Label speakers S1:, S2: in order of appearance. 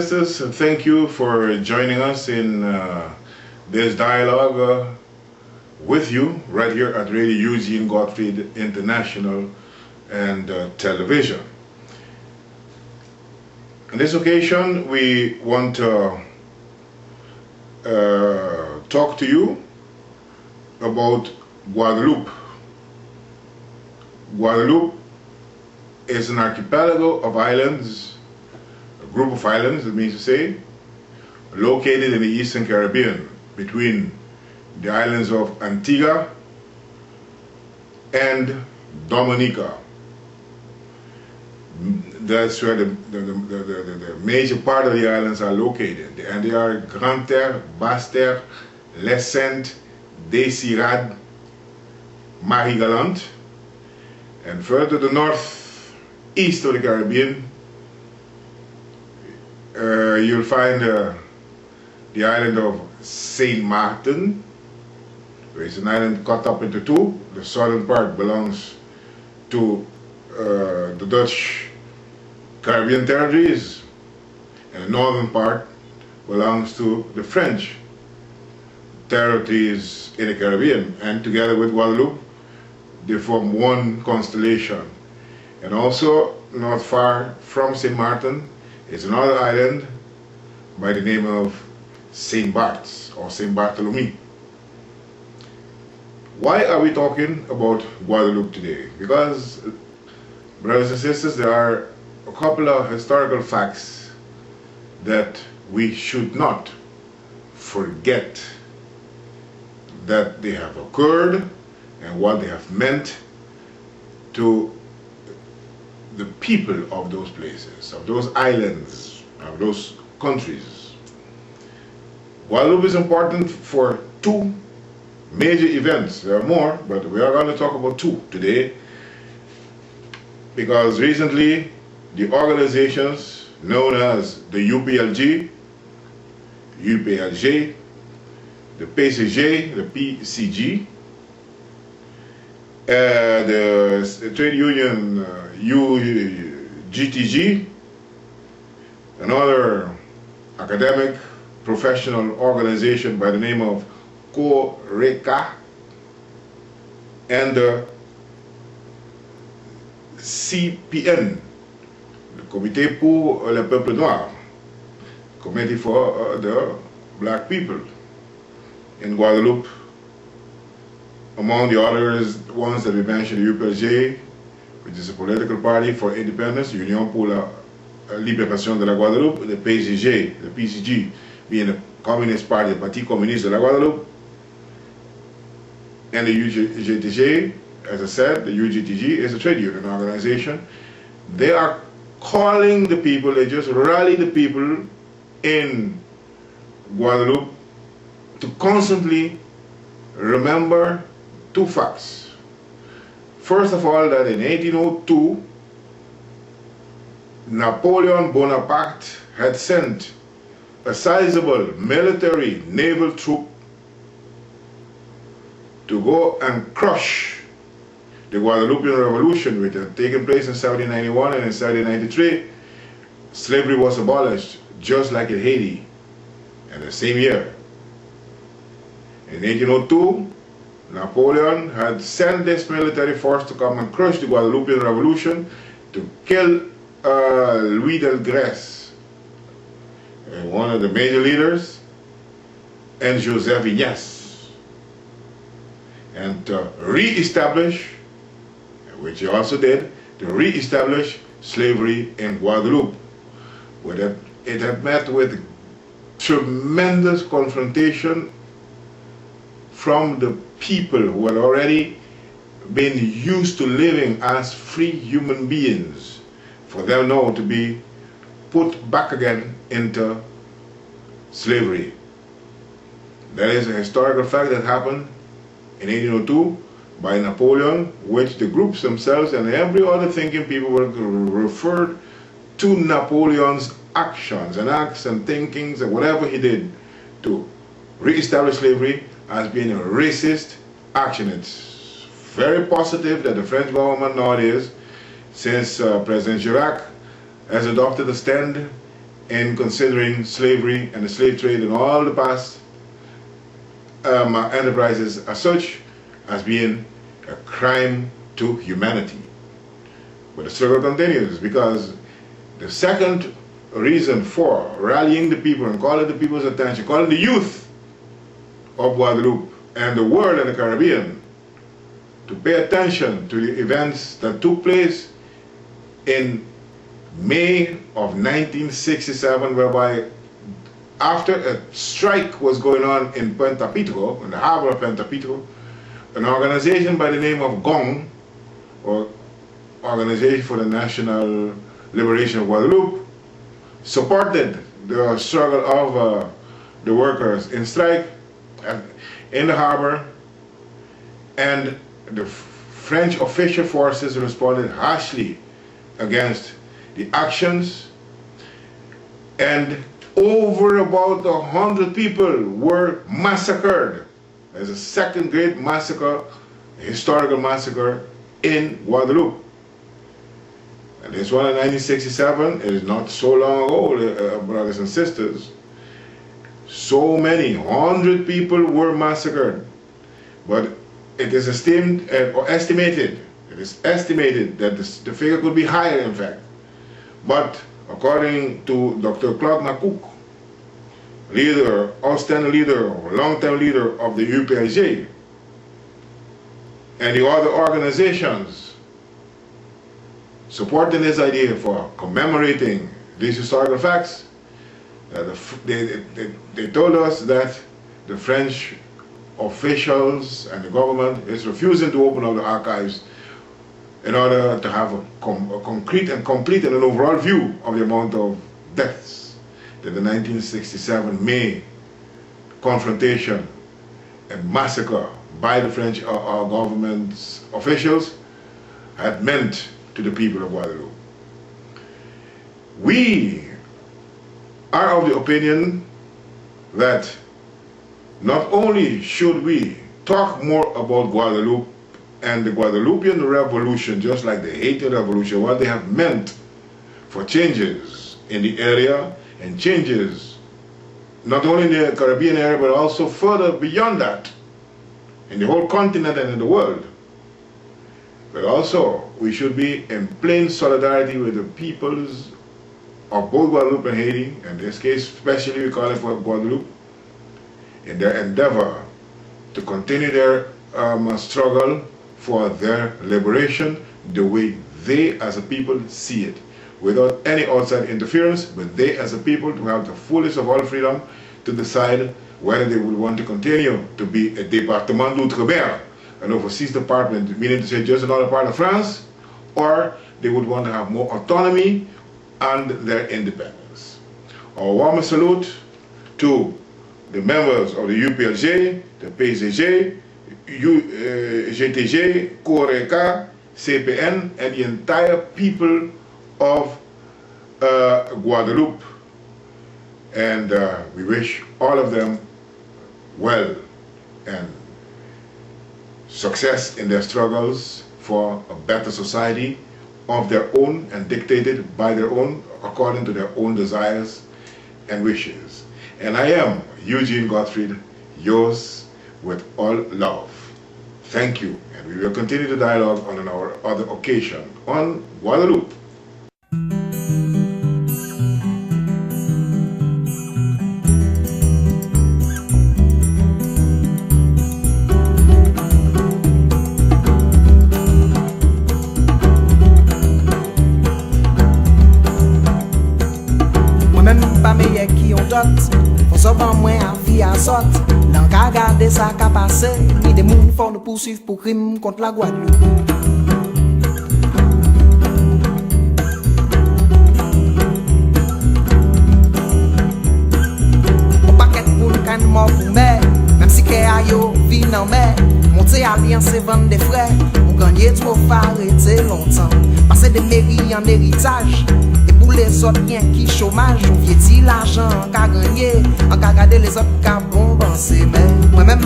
S1: sisters, thank you for joining us in this dialogue with you right here at Radio Eugene Gottfried International and Television. On this occasion, we want to talk to you about Guadeloupe. Guadeloupe is an archipelago of islands, a group of islands, that means to say, located in the Eastern Caribbean between the islands of Antigua and Dominica. That's where the major part of the islands are located. And they are Grande Terre, Basse Terre, Les Saintes, Desirade, Marie-Galante. And further to the northeast of the Caribbean, you'll find the island of Saint Martin, which is an island cut up into two. The southern part belongs to the Dutch Caribbean territories, and the northern part belongs to the French territories in the Caribbean, and together with Guadeloupe they form one constellation. And also not far from Saint Martin is another island by the name of Saint Barts or Saint Bartholomew. Why are we talking about Guadeloupe today? Because, brothers and sisters, there are a couple of historical facts that we should not forget, that they have occurred and what they have meant to the people of those places, of those islands, of those countries. Guadeloupe is important for two major events. There are more, but we are going to talk about two today, because recently the organizations known as the UPLG, the PCG, the PCG, the trade union UGTG, another academic professional organization by the name of CORECA, and the CPN, the Comité pour le Peuple Noir, Committee for the Black People in Guadeloupe. Among the others, ones that we mentioned, the UPLG, which is a political party for independence, Union pour la Libération de la Guadeloupe, the PCG, the PCG being the Communist Party, the Parti Communiste de la Guadeloupe, and the UGTG, as I said, the UGTG is a trade union organization. They are calling the people, they just rally the people in Guadeloupe to constantly remember two facts. First of all, that in 1802, Napoleon Bonaparte had sent a sizable military naval troop to go and crush the Guadeloupean Revolution, which had taken place in 1791, and in 1793 slavery was abolished, just like in Haiti, in the same year. In 1802, Napoleon had sent this military force to come and crush the Guadeloupean Revolution, to kill Louis Delgrès, one of the major leaders, and Joseph Ignace, and to re-establish, which he also did, to re-establish slavery in Guadeloupe. It had met with tremendous confrontation from the people who had already been used to living as free human beings, for them now to be put back again into slavery. That is a historical fact that happened in 1802 by Napoleon, which the groups themselves and every other thinking people were referred to Napoleon's actions and acts and thinkings and whatever he did to re-establish slavery as being a racist action. It's very positive that the French government nowadays, since President Chirac has adopted a stand in considering slavery and the slave trade and all the past enterprises as such as being a crime to humanity. But the struggle continues, because the second reason for rallying the people and calling the people's attention, calling the youth of Guadeloupe and the world and the Caribbean to pay attention to the events that took place in May of 1967, whereby after a strike was going on in Puerto Pico, in the harbor of Puerto Pico, an organization by the name of GONG, or Organization for the National Liberation of Guadeloupe, supported the struggle of the workers in strike in the harbor, and the French official forces responded harshly against the actions, and over about 100 people were massacred. There's a second great massacre, a historical massacre in Guadeloupe. And this one in 1967 is not so long ago, brothers and sisters. So many, 100 people were massacred. But it is estimated that the figure could be higher, in fact. But according to Dr. Claude Macouk, leader, outstanding leader, long-term leader of the UPLJ, and the other organizations supporting this idea for commemorating these historical facts, they told us that the French officials and the government is refusing to open up the archives in order to have a concrete and complete and an overall view of the amount of deaths that the 1967 May confrontation and massacre by the French government's officials had meant to the people of Guadeloupe. We are of the opinion that not only should we talk more about Guadeloupe and the Guadeloupean revolution, just like the Haitian revolution, what they have meant for changes in the area and changes not only in the Caribbean area but also further beyond that in the whole continent and in the world. But also we should be in plain solidarity with the peoples of both Guadeloupe and Haiti, in this case especially we call it for Guadeloupe, in their endeavor to continue their struggle for their liberation the way they as a people see it, without any outside interference, but they as a people to have the fullest of all freedom to decide whether they would want to continue to be a département d'outre-mer, an overseas department, meaning to say just another part of France, or they would want to have more autonomy and their independence. Our warmest salute to the members of the UPLJ, the PCG, GTG, CORECA, CPN, and the entire people of Guadeloupe. And we wish all of them well and success in their struggles for a better society of their own and dictated by their own, according to their own desires and wishes. And I am Eugene Gottfried, yours with all love. Thank you, and we will continue the dialogue on our other occasion on Guadeloupe.
S2: Faut savoir moins à vie à sorte. Dans qu'à garder ça qu'a passé, ni des mouns font de poursuivre pour crime contre la Guadeloupe. Au paquet pour le can mort pour mer, même si qu'est à yo vit dans mer. Monter alliance et vendre des frais, on gagne trop arrêter longtemps. Passer de mairie en héritage. Pour les autres bien qui chômage, on vieux dit l'argent qu'a gagné, en qu'a gardé les autres qu'a bon pensé, mais moi-même